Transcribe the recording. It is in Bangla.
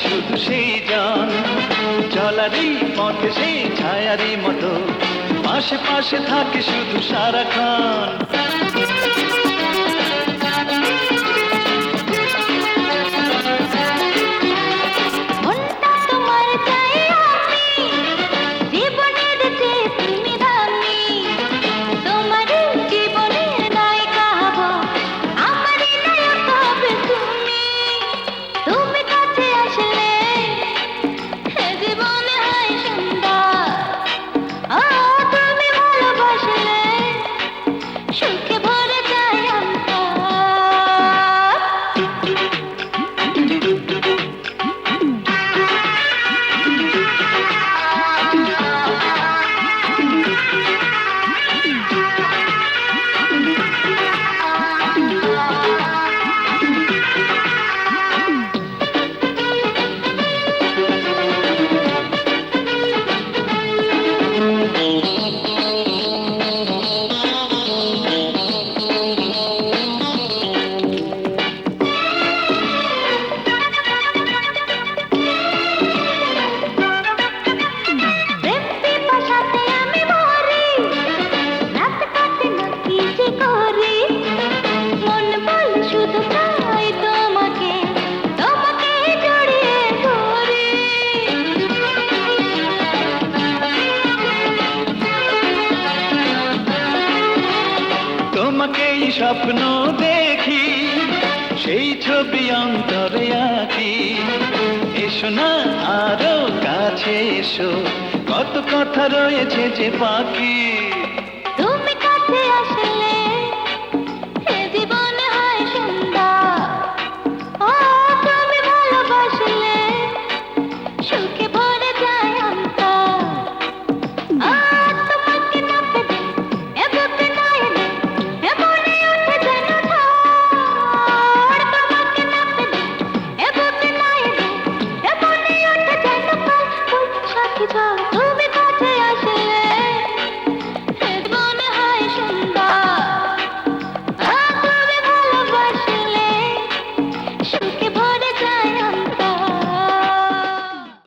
শুধু সেই জন, চলারই পথে সেই ছায়ারই মতো পাশে পাশে থাকে শুধু সারাক্ষণ। তোমাকেই স্বপ্ন দেখি, সেই ছবি অন্তরে আঁকি। এসো না আরো কাছে এসো, কত কথা রয়েছে যে বাকি। তুমি কাছে আসলে এ জীবন হয় সুন্দর। ও তুমি ভালোবাসলে সুখে ভরে যায় অন্তর। তোমাকে না পেলে এ বুকে না এলে এ মনে ওঠে যেন ঝড়। তোমাকে না পেলে এ বুকে না এলে এ মনে ওঠে যেন বৈশাখী ঝড়।